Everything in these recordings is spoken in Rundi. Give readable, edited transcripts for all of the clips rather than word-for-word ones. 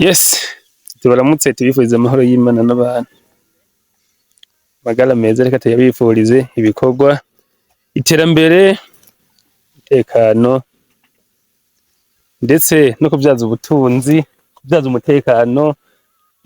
Yes, tubaramutse tubifurize amahoro y'Imana n'abantu. Magara meza reka tuyabifurize ibikorwa, iterambere, umutekano ndetse no kuvyaza ubutunzi, kuvyaza umutekano,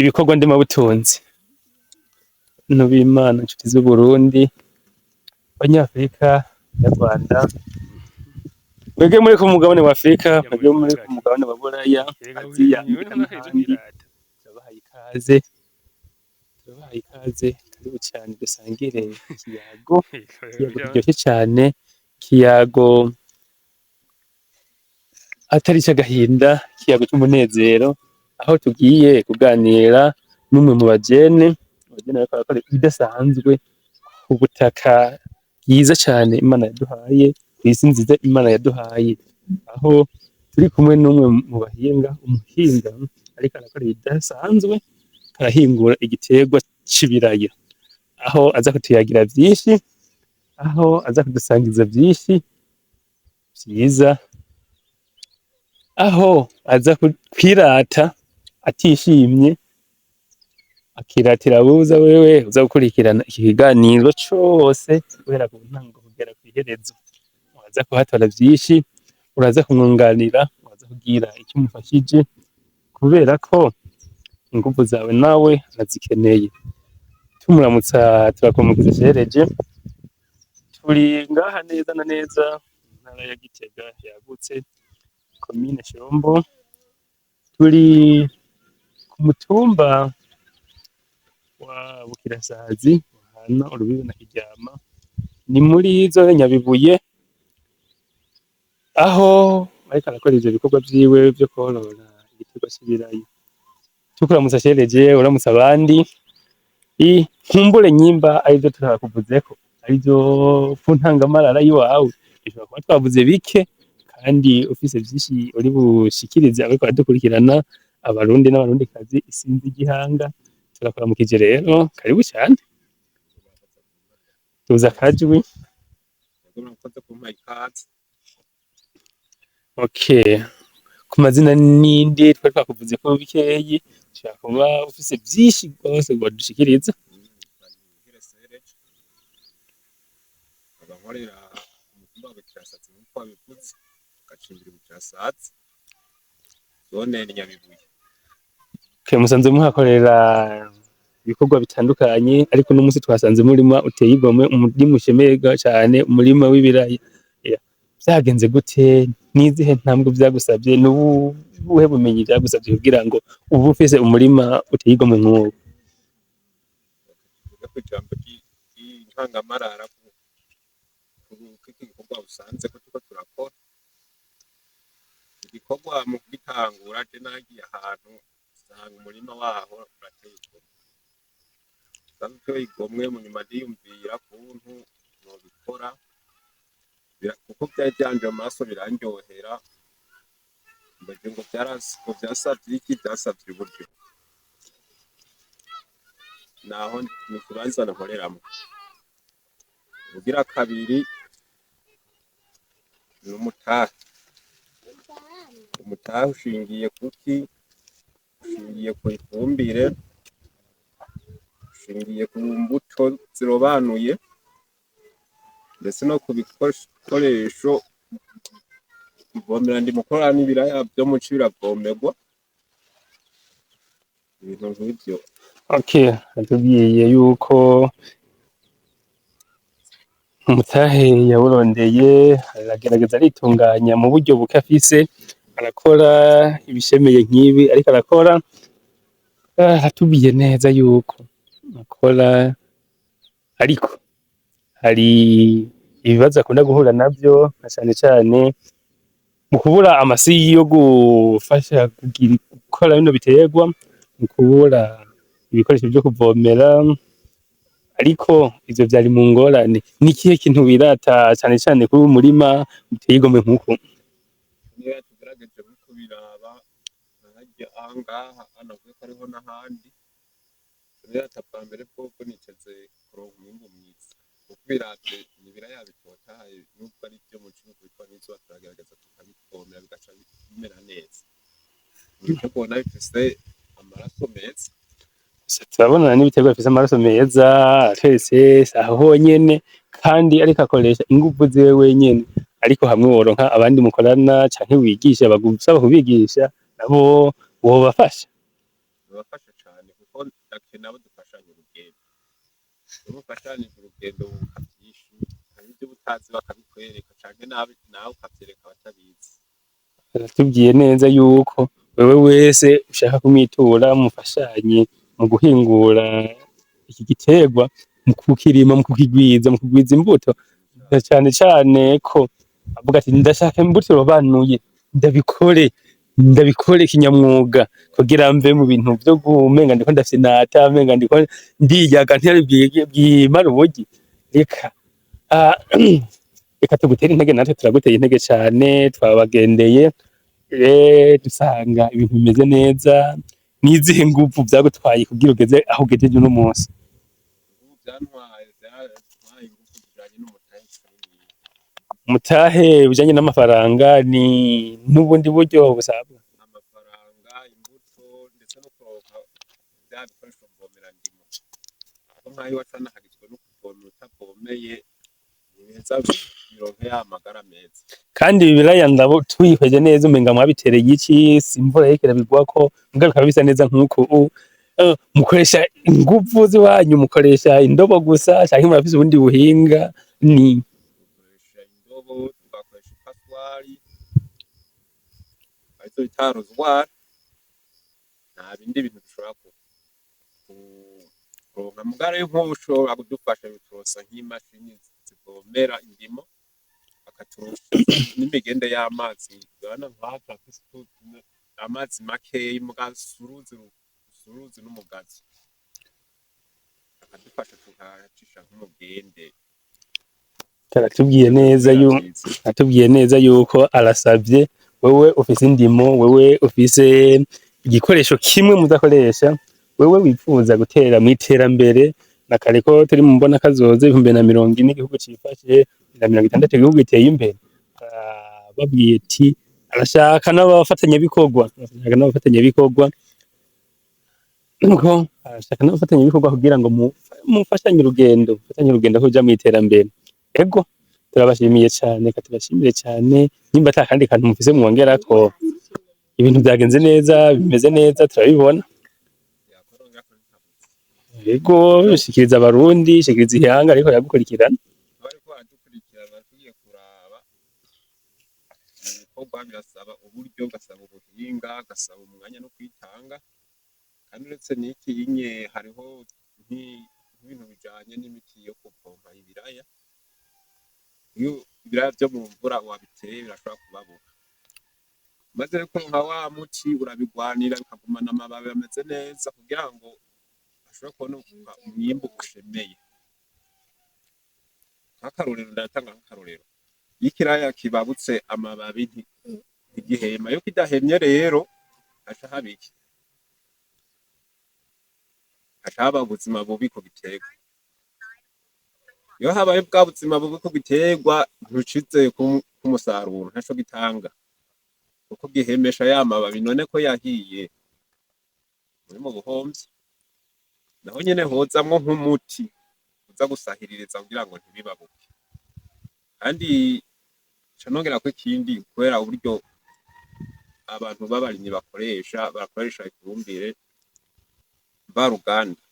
ibikorwa ndemabutunzi. Bantu b'Imana, inshuti z'Uburundi, Abanyafrika, Abanyarwanda, mwebwe muri ku mugabane wa Afrika, mwebwe muri ku mugabane wa Buraya, Aziya, Amerika n'ahandi, turabahaye ikaze. Turabahaye ikaze, karibu cane dusangire ikiyago kiryoshe cane, ikiyago atari ic'agahinda, ikiyago c'umunezero, aho tugiye kuganira n'umwe mu bajene bariko barakora ibidasanzwe ku butaka bwiza cane Imana yaduhaye, kw'isi nziza Imana yaduhaye, aho turi kumwe n'umwe mu bahinga, umuhinga ariko arakora ibidasanzwe, arahingura igiterwa c'ibiraya, aho aza kutuyagira vyinshi, aho aza kudusangiza vyinshi vyiza, aho aza kwirata atishimye, akiratira abuza wewe uza gukurikirana iki kiganiro cose guhera ku ntango kugera kw'iherezo. Uraza kuhatora vyinshi, uraza kumwunganira, uraza kugira ico umufashije, kubera ko inguvu zawe nawe arazikeneye. Tumuramutsa turakumukiza Shereje, turi ngaha neza na neza mu ntara ya Gitega yagutse, komine Shombo, turi ku mutumba wa Bukirasazi uhana urubibe na Kiryama, ni muri zone Nyabibuye, aho ariko arakora ivyo bikorwa vyiwe vyo kworora igiterwa c'ibiraya. Tukuramutsa Shereje, uramutsa abandi, nkumbure nyimba arivyo tutakuvuzeko, arivyo ku ntangamarara y'iwawe, dushobora kuba twavuze bike kandi ufise vyinshi uri bushikirize abariko baradukurikirana, abarundi n'abarundikazi, isinzi ry'ihanga, turakuramukije rero, karibu cane. Tuza akajwi. Okay. Ku mazina ninde twari twakuvuzeko bikeyi, ushobora kuba ufise vyinshi rwose wodushikiriza. Nkorera umutumba wa Bukirasazi nk'uko wabivuze, gacimbiri Bukirasazi, zone ni Nyabibuye. Okay, musanze muhakorera ibikorwa bitandukanye, ariko uno musi twasanze umurima uteye igomwe, umurima ushemeye cane, umurima w'ibiraya. Vyagenze gute? Nizihe ntambwe vyagusavye? Nubuhe bumenyi vyagusavye kugira ngo ube ufise umurima uteye igomwe nk'uwo? Tuvuge kw'ijambo ry'intangamarara igikorwa usanze ko turiko turakora. Igikorwa mu kugitangura je nagiye ahantu nsanga umurima waho urateye igomwe. Usanze uteye igomwe, mu nyuma ndiyumvira ukuntu nobikora, kuko vyari vyanje mu maso birandyohera, mbaje ngo vyasavye iki? Vyasavye uburyo. Naho ni ikibanza nkoreramwo. Ubugira kabiri ni umutahe. Umutahe ushingiye kuki? Ushingiye kw'ifumbire, ushingiye ku mbuto zirobanuye, ndetse no ku bikoresho ivomera ndimukora n'ibiraya vyo muci biravomegwa, ibintu nk'ivyo. Okay, atubwiye yuko umutahe yawurondeye, aragerageza aritunganya mu buryo buke afise, arakora ibishemeye nk'ibi ariko arakora, atubwiye neza yuko akora, ariko hari ibibazo akunda guhura navyo, na cane cane mu kubura amasi yo gufasha gukora bino biterwa, mu kubura ibikoresho vyo kuvomera, ariko ivyo vyari mu ngorane. Ni ikihe kintu wirata cane cane kuri uwu murima uteye igomwe nk'uku? Niyo tugerageje nko kubiraba, harya aha ngaha navuga ko ariho n'ahandi, birata bwa mbere bwobwo niteze kuronka umwimbu mwiza, kuko biravye ni ibiraya bitotahaye, nubwo ari vyo mu gihugu bitwa n'izuba, turagerageza tukabivomera bigaca bimera neza. ibiterwa ubona bifise amaraso meza. turabona n'ibiterwa bifise amaraso meza, atweretse aho honyene kandi ariko akoresha inguvu ziwe wenyene, ariko hamwe woronka abandi mukorana canke wigisha bagusaba kubigisha nabo wobafasha. Bibafasha cane kuko ndakena abo dufashanya urugendo. Iyo mufashanije urugendo wunguka vyinshi, hari ivyo uba utazi bakabikwereka canke nawe ukavyereka abatabizi. Aratubwiye neza yuko wewe wese ushaka kumwitura mufashanye mu guhingura iki giterwa, mu kukirima, mu kukigwiza, mu kugwiza imbuto, na cane cane ko avuga ati ndashaka imbuto irobanuye, ndabikore kinyamwuga kugira mve mu bintu vyo gumenga ndiko ndafyinata, menga ndiko ndiyaga ntihari bwimara ubugi. Reka tugutere intege, natwe turaguteye intege cane, twabagendeye dusanga ibintu bimeze neza. Nizihe nguvu vyagutwaye kugira ugeze aho ugejeje uno munsi? Ubu vyantwaye inguvu zijanye n'umutahe kanini. Umutahe ujanye n'amafaranga ni n'ubundi buryo busabwa? Amafaranga, imbuto ndetse no kuronka vya bikoresho mvomerandimo. Kuko nk'aho iwacu hanahagizwe no kuvomera utavomeye, ntibiheza bironke ya magara meza. Kandi ibi biraya ndabo twihweje neza umenga mwabitereye iki, si imvura yariko irabigwako, muga bikaba bisa neza nk'uku. Mukoresha inguvu ziwanyu, mukoresha indobo gusa canke murafise ubundi buhinga? Dukoresha indobo, tugakoresha ipaswari, arizo bita rozwari, nta bindi bintu dushobora kuronka. Mugabo rero nk'ubu ushobora kudufasha bituronsa nk'imashini zivomera indimo, bakaturonsa n'imigende y'amazi. Urabona nk'aha turafise amazi makeyi muga uruzi n'umugazi, bakadufasha tukayacisha nk'umugende. Atubwiye neza yuko arasavye wewe ufise indimo, wewe ufise igikoresho kimwe muzakoresha, wewe wipfuza gutera mw'iterambere, na kare ko turi mu mbona kazoza 2040 igihugu cifashe, 2060 igihugu giteye imbere. Babwiye ati arashaka n'abafatanyabikorwa, kugira ngo mufashanye urugendo kuja mw'iterambere. Ego turabashimiye cane, katubashimire cane, nimba ata kandi kantu mufise mwongerako, ibintu vyagenze neza, bimeze neza, turabibona. Ego shikiriza abarundi, shikiriza ihanga ariko yagukurikirana. Bariko baradukurikirana tugiye kuraba ibikorwa birasaba uburyo, gasaba ubuhinga, gasaba umwanya no kwitanga. Kandi uretse n'iki hariho nk'ibintu bijanye n'imiti yo gupompa ibiraya. Iyo ibiraya vyo mu mvura wabiteye birashobora kubabuka, maze rero nka wa muti urabigwanira bikagumana amababi ameze neza kugira ngo bashobore kubona umwimbu ushemeye. Nk'akarorero, ndatanga nk'akarorero, iyo ikiraya kibabutse amababi ntigihema. Iyo kidahemye rero haca haba iki? Haca haba ubuzima bubi ku biterwa. Iyo habaye bwa buzima bubi ku biterwa, ntucizeye k'umusaruro, ntaco gitanga kuko gihemesha ya mababi. None ko yahiye muri mu buhomvyi. Naho nyene hozamwo nk'umuti uza gusahiririza kugira ngo ntibibabuke. Kandi ca nongerako ikindi, kubera uburyo abantu b'abarimyi barakoresha ifumbire mvaruganda,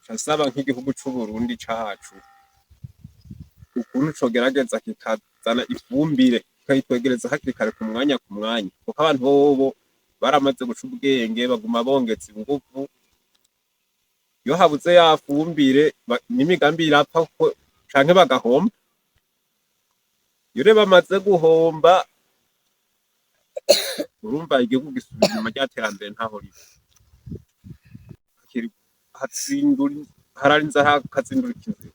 casaba nk'igihugu c'Uburundi cacu ukuntu cogerageza kikazana ifumbire kikayitwegereza hakiri kare ku mwanya, kuko abantu bobo baramaze guca ubwenge, baguma bongeza inguvu. Iyo habuze ya fumbire n'imigambi irapfa canke bagahomba. Iyo rero bamaze guhomba, urumva igihugu gisubira inyuma, ry'iterambere ntaho riri. Hararinze hakazindura inzira.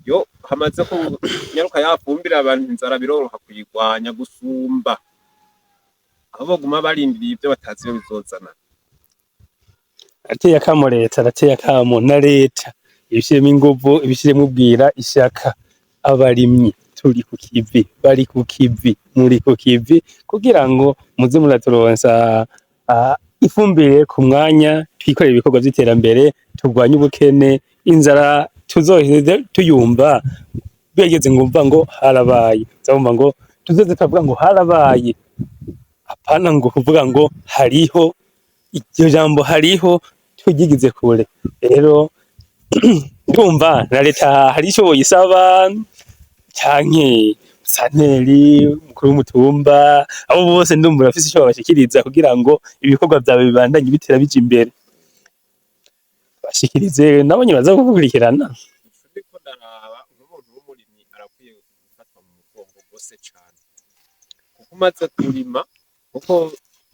Iyo hamaze kunyaruka ya fumbire, abantu inzara biroroha kuyigwanya gusumba aho baguma barindiriye ivyo batazi iyo bizozana. Arateye akamo leta, arateye akamo na leta ibishiremwo inguvu, ibishiremwo ubwira, ishaka abarimyi. turi ku kivi, bari ku kivi, muri ku kivi kugira ngo muze muraturonsa ifumbire ku mwanya, twikorere ibikorwa vy'iterambere, turwanye ubukene, inzara tuzoheze tuyumva bigeze ngumva ngo harabaye, uzabumva ngo tuzoze turavuga ngo harabaye, apana ngo kuvuga ngo hariho, iryo jambo hariho turyigize kure. Rero ndumva na leta hari ico boyisaba canke santeri, umukuru w'umutumba, abo bose ndumva bafise ico babashikiriza kugira ngo ibikorwa vyawe bibandanye bitera bija imbere. Bashikirize nabo nyene baza kugukurikirana. Ico ndiko ndaraba nk'umuntu w'umurimyi arakwiye gufatwa mu mugongo gose cane, kuko umaze kurima, kuko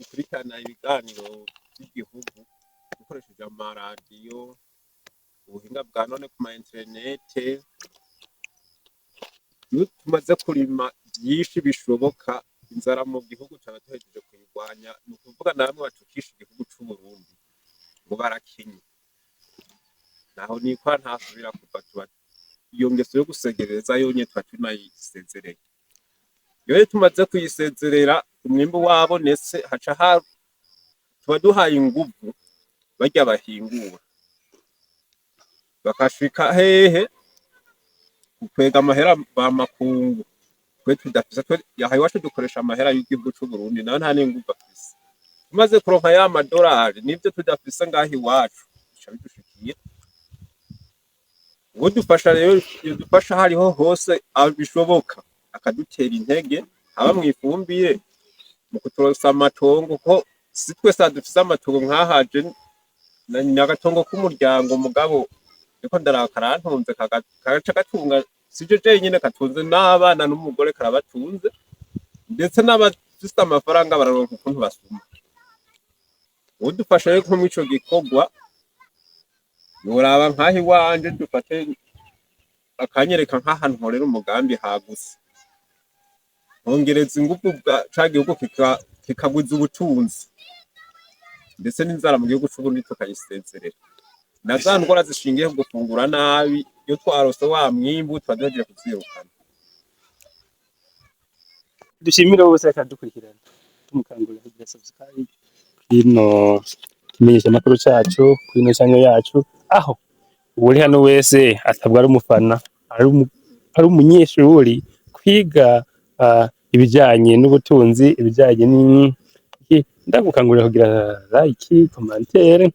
ukurikirana ibiganiro vy'igihugu ukoresheje amaradiyo, ubuhinga bwa none ku ma interinete, iyo tumaze kurima vyinshi bishoboka, inzara mu gihugu tuba duhejeje kuyirwanya, ni ukuvuga na bamwe batukisha igihugu c'Uburundi ngo barakenye, naho nikora ntasubira kuva, tuba iyo ngeso yo gusegereza yonyene tuba tunayisezereye. Iyo tumaze kuyisezerera umwimbu wabonetse, tuba duhaye inguvu barya bahingura, bakashika hehe gukwega amahera ba makungu, twe tudafise, twe aha iwacu dukoresha amahera y'igihugu c'Uburundi, nayo nta n'inguvu afise. Tumaze kuronka ya madorari n'ivyo tudafise ngaha iwacu bica bidushikiye. Uwodufasha rero, yodufasha hariho hose bishoboka, akadutera intege, haba mw'ifumbire, mu kuturonsa amatongo, ko si twese dufise amatongo nkahaje n'agatongo k'umuryango, mugabo ariko ndaraba karantunze, kagaca gatunga, sije jenyene katunze n'abana n'umugore karabatunze, ndetse n'abafise amafaranga bararonka ukuntu basuma. Uwodufasha rero nko mw'ico gikorwa, yoraba nkaha iwanje, dufate akanyereka nk'ahantu nkorera umugambi hagutse, nkongereza inguvu ca gihugu kikagwiza ubutunzi, ndetse n'inzara mu gihugu c'Uburundi tukayisezerera, na za ndwara zishingiye ku gufungura nabi, iyo twarose wa mwimbu tuba duhejeje kuvyirukana. Dushimire bose bakadukurikirana, tumukangurira kugira subscribe kwino kimenyeshamakuru cacu, kwino channel yacu, aho uwuri hano wese atabwa ari umufana, ari umunyeshuri kwiga ibijanye n'ubutunzi, ibijanye ndagukangurira kugira like, commentaire,